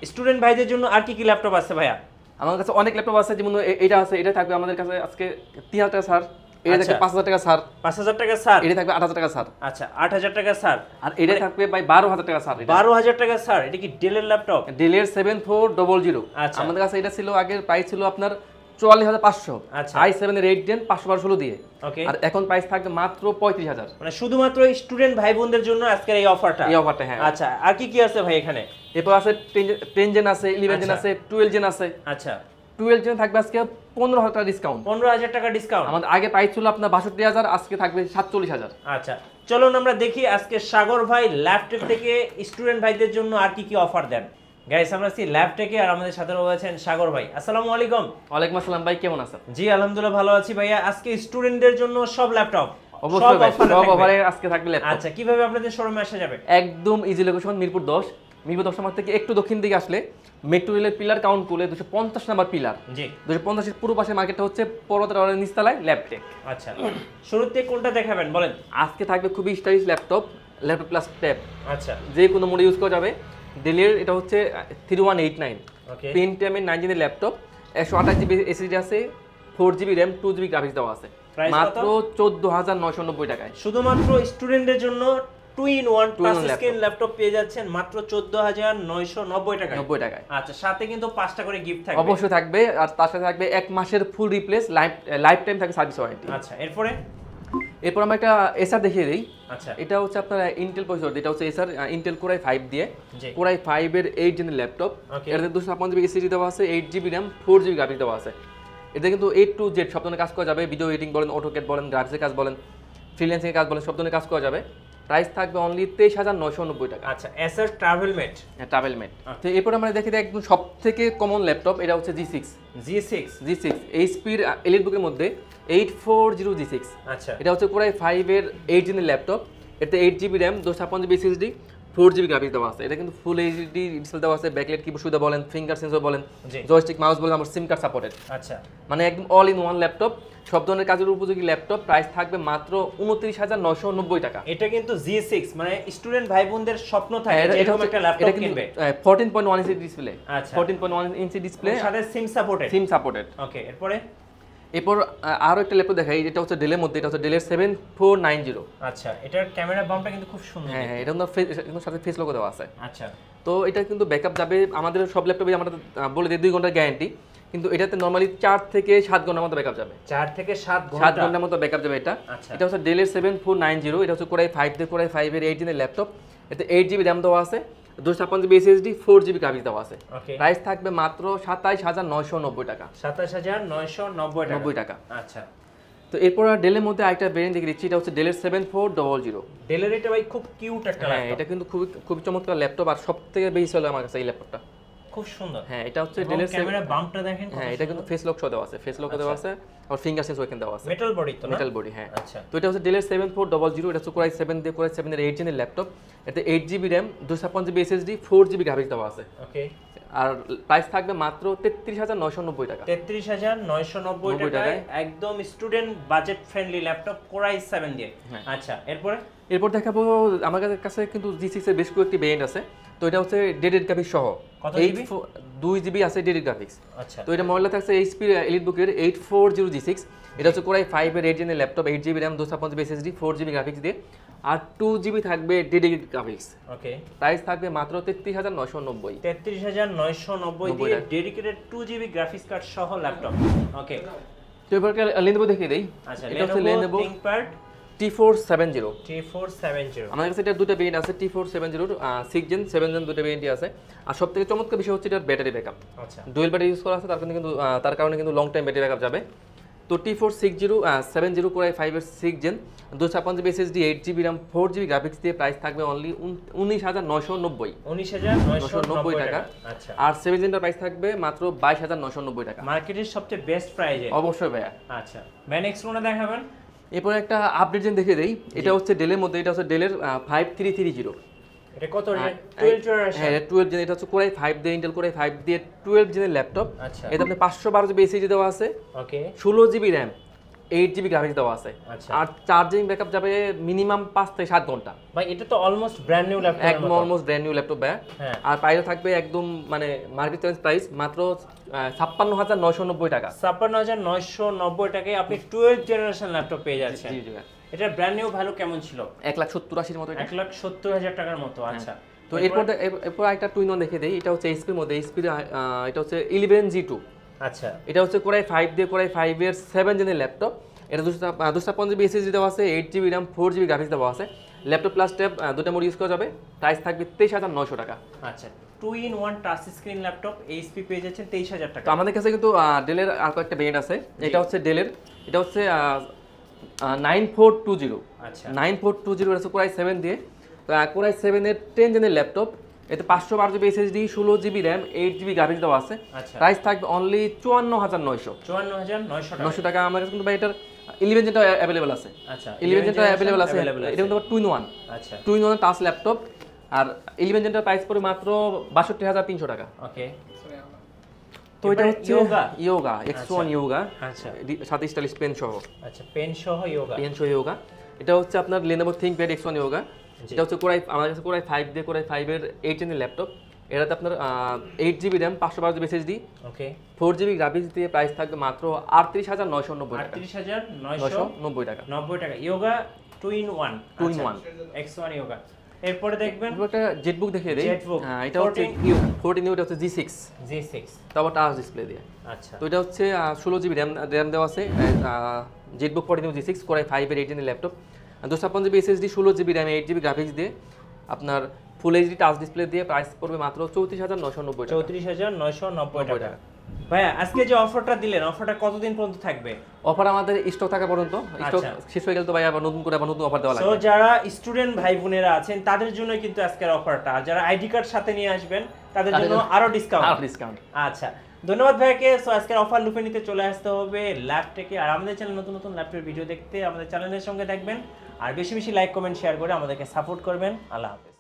Student ভাইদের জন্য আর কি ল্যাপটপ আছে ভাইয়া? আমার কাছে অনেক ল্যাপটপ আছে, যেমন এটা আছে, এটা থাকবে আমাদের কাছে আজকে 3000 টাকা স্যার, এটা থাকবে 5000 টাকা স্যার, 5000 টাকা স্যার, এটা থাকবে 8000 টাকা স্যার, আচ্ছা 8000 টাকা স্যার, আর এটা থাকবে ভাই 12000 টাকা স্যার। 12000 টাকা স্যার। এটা কি ডেলের ল্যাপটপ? ডেলের 7400। আচ্ছা, আমাদের কাছে এটা ছিল, আগের প্রাইস ছিল আপনার 44500, আচ্ছা i7 এর 8 Gen 512 দিয়ে, ওকে। আর এখন প্রাইস থাকবে মাত্র 35000। মানে শুধুমাত্র স্টুডেন্ট ভাই বোনদের জন্য আজকের এই অফারটা। হ্যাঁ। আচ্ছা, আর কি আছে ভাই এখানে? এরপর আছে 10 Gen আছে, 11 Gen আছে, 12 Gen আছে। আচ্ছা, 12 Gen থাকবে আজকে 15000 টাকা ডিসকাউন্ট। 15000 টাকা ডিসকাউন্ট। আমাদের আগে প্রাইস ছিল আপনার 62000, আজকে থাকবে 47000। আচ্ছা, চলুন আমরা দেখি আজকে সাগর ভাই ল্যাপটপ থেকে স্টুডেন্ট ভাইদের জন্য আর কি অফার দেন। গাইস, আমরা আছি ল্যাপটেকে, আর আমাদের সাথে রয়েছেন সাগর ভাই। আসসালামু আলাইকুম। ওয়ালাইকুম আসসালাম ভাই, কেমন আছেন? জি আলহামদুলিল্লাহ ভালো আছি ভাইয়া। আজকে স্টুডেন্টদের জন্য সব ল্যাপটপ অবশ্যই ভাই, সব অফারে আজকে থাকবে ল্যাপটপ। আচ্ছা, কিভাবে আপনাদের শোরুমে আসা যাবে? একদম ইজি লোকেশন, মিরপুর 10 নম্বর থেকে একটু দক্ষিণ দিকে আসলে মেট্রো রেলের পিলার কাউন্ট করলে 250 নাম্বার পিলার, জি 250 এর পুরো পাশে মার্কেটটা হচ্ছে পর্বতের নিচতলায় ল্যাপটেক। আচ্ছা, শুরুতে কোনটা দেখাবেন বলেন? আজকে থাকবে খুবই স্টাইলিশ ল্যাপটপ প্লাস ট্যাব, আচ্ছা যে কোনো মোডে ইউজ করা যাবে। ডেলের এটা হচ্ছে 3189 ওকে। পেন্টিয়ামের 9 জিবি ল্যাপটপ, 128 জিবি এসএসডি আছে, 4 জিবি র্যাম, 2 জিবি গ্রাফিক্স দেওয়া আছে, মাত্র 14990 টাকায়। শুধুমাত্র স্টুডেন্টদের জন্য 2-in-1 টাচ স্ক্রিন ল্যাপটপ পেয়ে যাচ্ছেন মাত্র 14990 টাকায়। 90 টাকায়। আচ্ছা, সাথে কিন্তু 5টা করে গিফট থাকবে। অবশ্যই থাকবে, আর তার সাথে থাকবে 1 মাসের ফুল রিপ্লেস, লাইফ টাইম থাকবে সার্ভিস ওয়ারেন্টি। আচ্ছা, এরপর আমরা একটা এসার দেখিয়ে দিই। আচ্ছা, এটা হচ্ছে আপনার ইন্টেল প্রসেসর, এটা হচ্ছে এসার ইন্টেল কোর i5 দিয়ে, জি কোর i5 এর 8 জেনের ল্যাপটপ। ওকে। এটাতে 256 জিবি এসএসডি দেওয়া আছে, 8 জিবি র্যাম, 4 জিবি গ্রাফিক্স দেওয়া আছে। এটা কিন্তু A to Z সব ধরনের কাজ করা যাবে, ভিডিও এডিটিং বলেন, অটোক্যাড বলেন, গ্রাফিক্সের কাজ বলেন, ফ্রিল্যান্সিং এর কাজ বলেন, সব ধরনের কাজ করা যাবে। প্রাইস থাকবে অনলি 23990 টাকা। আচ্ছা, এসার ট্রাভেলমেট। হ্যাঁ, ট্রাভেলমেট। তো এরপর আমরা দেখি একদম সবথেকে কমন ল্যাপটপ, এটা হচ্ছে G6 এইচপির এলিট বুকের মধ্যে 840 G6। আচ্ছা, এটা হচ্ছে কোর i5 এর 8 জেনের ল্যাপটপ। এতে 8 GB RAM, 256 GB SSD, 4 GB graphics দেওয়া আছে। এটা কিন্তু ফুল এইচডি ডিসপ্লে দেওয়া আছে, ব্যাকলাইট কিবোর্ড সুবিধা বলেন, ফিঙ্গার সেন্সর বলেন, জয়স্টিক মাউস বলেন, আমার সিম কার্ড সাপোর্টেড। আচ্ছা, মানে একদম অল ইন ওয়ান ল্যাপটপ, সব ধরনের কাজের উপযোগী ল্যাপটপ। প্রাইস থাকবে মাত্র 29990 টাকা। এটা কিন্তু G6 মানে স্টুডেন্ট ভাই বোনদের স্বপ্ন থাকে যে এরকম একটা ল্যাপটপ কিনবে। 14.1 ইঞ্চি ডিসপ্লে। আচ্ছা, 14.1 ইঞ্চি ডিসপ্লে, সাথে সিম সাপোর্টেড। ওকে, এরপর আরো একটা ল্যাপটপ দেখাই, এটা হচ্ছে ডেলের মধ্যে, এটা হচ্ছে ডেলের 7490। আচ্ছা, এটার ক্যামেরা বামটা কিন্তু খুব সুন্দর। হ্যাঁ, এটা কিন্তু সাথে ফেস লোগো দেওয়া আছে। আচ্ছা, তো এটা কিন্তু ব্যাকআপ যাবে, আমাদের সব ল্যাপটপে আমরা বলে দিই 2 ঘন্টার গ্যারান্টি, কিন্তু এটাতে নরমালি 4 থেকে 7 ঘন্টার মতো ব্যাকআপ যাবে। 4 থেকে 7 ঘন্টার মতো ব্যাকআপ যাবে এটা। আচ্ছা, এটা হচ্ছে ডেলের 7490, এটা হচ্ছে কোর i5 দিয়ে, কোর i5 এর 8 জেনের ল্যাপটপ। এতে 8 জিবি র্যাম দেওয়া আছে, 256 জিবি এসএসডি, 4 জিবি গ্রাফিক্স দেওয়া আছে। ওকে। প্রাইস থাকবে মাত্র 27990 টাকা। 27990 টাকা। আচ্ছা, তো এরপর ডেলের মধ্যে আরেকটা ভেরিয়েন্ট দেখে দিচ্ছি, এটা হচ্ছে ডেলের 7400। ডেলের এটা ভাই খুব কিউট একটা ল্যাপটপ। এটা কিন্তু খুবই চমৎকার ল্যাপটপ, আর সবথেকে বেশি চলে আমার কাছে এই ল্যাপটপটা। খুব সুন্দর। হ্যাঁ, এটা হচ্ছে ডেলের ক্যামেরা বামটা দেখেন। হ্যাঁ, এটা কিন্তু ফেস লক দেওয়া আছে, দেওয়া আছে, আর ফিঙ্গার সেন্সর এখানে দেওয়া আছে। মেটাল বডি তো না? মেটাল বডি, হ্যাঁ। আচ্ছা, তো এটা হচ্ছে ডেলের 7400, এটা হচ্ছে কোর i7 দিয়ে, কোর i7 এর 8 জেনের ল্যাপটপ। এতে 8 GB RAM, 256 GB SSD, 4 GB graphics দেওয়া আছে। ওকে। আর প্রাইস থাকবে মাত্র 33990 টাকা। 33990 টাকায় একদম student budget friendly laptop core i7 দিয়ে। আচ্ছা, এরপর দেখাবো আমার কাছে কিন্তু G6 এর বেশ কয়েকটি ভেরিয়েন্ট আছে। তো এটা হচ্ছে ডেডিকেটেড গ্রাফিক্স সহ, কত জিবি? 2 জিবি আছে ডেডিকেটেড গ্রাফিক্স। আচ্ছা, তো এটা মডেলটা থাকছে এইচপি এলিট বুকের 840 G6। এটা হচ্ছে কোর i5 এর 8 জেনের laptop, 8 GB RAM, 256 GB SSD, 4 GB graphics দিয়ে, আর 2 জিবি থাকবে ডেডিকেটেড গ্রাফিক্স। ওকে। প্রাইস থাকবে মাত্র 33990। 33990 দিয়ে ডেডিকেটেড 2 জিবি গ্রাফিক্স কার্ড সহ ল্যাপটপ। ওকে। তো এবার লেনোভো দেখিয়ে দেই। আচ্ছা, এটা হচ্ছে লেনোভো ThinkPad T470। আমাদের কাছে এটা দুটো ভেরিয়েন্ট আছে, T470 6 জেন 7 জেন দুটো ভেরিয়েন্টই আছে। আর সবথেকে চমৎকার বিষয় হচ্ছে এটার ব্যাটারি ব্যাকআপ। আচ্ছা, ডুয়েল ব্যাটারি ইউজ করা আছে, তার কারণে কিন্তু লং টাইম ব্যাটারি ব্যাকআপ যাবে। তো T470 কোর i5 এর 6 gen, 256 GB SSD, 8 GB RAM, 4 GB graphics দিয়ে প্রাইস থাকবে অনলি 19990। 19990 টাকা। আচ্ছা, আর 7 জেনটার প্রাইস থাকবে মাত্র 22990 টাকা। মার্কেটের সবচেয়ে বেস্ট প্রাইজে। অবশ্যই ভাইয়া। আচ্ছা, নেক্সট কোনটা দেখাবেন? এরপর একটা আপডেট জেন দেখিয়ে দেই। এটা হচ্ছে ডেলের মধ্যে, এটা হচ্ছে ডেলের 5330। এটা কত? 12 জেনারেশন। হ্যাঁ, 12 জেন। এটা হচ্ছে কোর i5 দিয়ে, ইন্টেল কোর i5 দিয়ে 12 জেনের ল্যাপটপ। আচ্ছা, এতে আপনি 512 জিবি এসএসডি দেওয়া আছে। ওকে। 16 জিবি র্যাম, 8GB গ্রাফিক্স দেওয়া আছে। আচ্ছা। আর চার্জিং ব্যাকআপ যাবে মিনিমাম 5 থেকে 7 ঘন্টা। ভাই এটা তো অলমোস্ট ব্র্যান্ড নিউ ল্যাপটপ, একদম অলমোস্ট ব্র্যান্ড নিউ ল্যাপটপ ভাই। হ্যাঁ। আর প্রাইস থাকবে একদম মানে মার্কেট চ্যালেঞ্জ প্রাইস মাত্র 56990 টাকা। 56990 টাকায় আপনি 12th জেনারেশন ল্যাপটপ পেয়ে যাচ্ছেন। জি জি ভাই। এটা ব্র্যান্ড নিউ ভ্যালু কেমন ছিল? 1,70,80 মতো এটা। 1,70,000 টাকার মতো। আচ্ছা, তো এরপর একটা টুইন অন দেখে দেই। এটা হচ্ছে এইচপির মধ্যে, এইচপির এটা হচ্ছে 11G2। আচ্ছা, এটা হচ্ছে কোরাই 5 দিয়ে কোরাই 5 এর 7 জেনের ল্যাপটপ। এটা 255 এসএসডি দেওয়া আছে, 8GB RAM 4GB গ্রাফিক্স দেওয়া আছে। ল্যাপটপ প্লাস ট্যাব দুটো মোড ইউজ করা যাবে। প্রাইস থাকবে 23,900 টাকা। আচ্ছা, 2-in-1 touch screen laptop HP পেয়ে যাচ্ছেন 23,000 টাকা। তো আমাদের কাছে কিন্তু ডেলের আর কয়েকটা ব্র্যান্ড আছে। এটা হচ্ছে ডেলের, এটা হচ্ছে 9420। আচ্ছা, 9420 এটা হচ্ছে কোরাই 7 দিয়ে। তো কোরাই 7 এর 10 জেনের ল্যাপটপ। এতে 512GB SSD, 16GB RAM, 8GB graphics দেওয়া আছে। আচ্ছা, প্রাইস থাকবে অনলি 54,900 54,900 টাকা। আমার কাছে কিন্তু ভাই এটার 11 জেনটা अवेलेबल আছে। আচ্ছা, 11 জেনটা अवेलेबल আছে। এটা কিন্তু 2-in-1। আচ্ছা, 2-in-1 টাচ ল্যাপটপ। আর 11 জেনটার প্রাইস পড়ে মাত্র 62,300 টাকা। ওকে। তো এটা হচ্ছে ইয়োগা X1 ইয়োগা। আচ্ছা, সাথে স্টাইলিশ পেন সহ। আচ্ছা, পেন সহ ইয়োগা। পেন সহ ইয়োগা। এটা হচ্ছে আপনার Lenovo ThinkPad X1 ইয়োগা। এটা হচ্ছে কোরাই, আমাদের কাছে কোরাই 5 দিয়ে কোরাই 5 এর 8 জেনের ল্যাপটপ। এটাতে আপনার 8GB RAM 512GB SSD, ওকে, 4GB গ্রাফিক্স দিয়ে প্রাইস থাকবে মাত্র 38,990 টাকা। 38,990 টাকা। 90 টাকা। Yoga 2-in-1 2-in-1 X1 yoga. এরপরে দেখবেন একটা জেটবুক দেখিয়ে দেই। জেটবুক এটা হচ্ছে 14 এটা হচ্ছে G6। তারপর টাচ ডিসপ্লে দিয়ে। আচ্ছা, তো এটা হচ্ছে 16GB RAM দেওয়া আছে। জেটবুক 14 G6 কোরাই 5 এর 8 জেনের laptop. 256GB SSD, 16GB RAM, 8GB graphics দিয়ে আপনার ফুল এইচডি টাচ ডিসপ্লে দিয়ে প্রাইস পড়বে মাত্র 34,990 টাকা। 34,990 টাকা। ভাইয়া আজকে যে অফারটা দিলেন, অফারটা কতদিন পর্যন্ত থাকবে? অফার আমাদের স্টক থাকা পর্যন্ত। স্টক শেষ হয়ে গেলে তো ভাই আবার নতুন করে নতুন অফার দেওয়া লাগবে। সো যারা স্টুডেন্ট ভাই বোনেরা আছেন তাদের জন্য কিন্তু আজকের অফারটা, আর যারা আইডি কার্ড সাথে নিয়ে আসবেন তাদের জন্য আরো ডিসকাউন্ট। আচ্ছা, ধন্যবাদ ভাইকে। সো আজকের অফার লুফে নিতে চলে আসতে হবে ল্যাপটেকে। আর আমাদের চ্যানেল নতুন নতুন ল্যাপটপের ভিডিও দেখতে আমাদের চ্যানেলের সঙ্গে থাকবেন, আর বেশি বেশি লাইক কমেন্ট শেয়ার করে আমাদেরকে সাপোর্ট করবেন। আল্লাহ হাফেজ।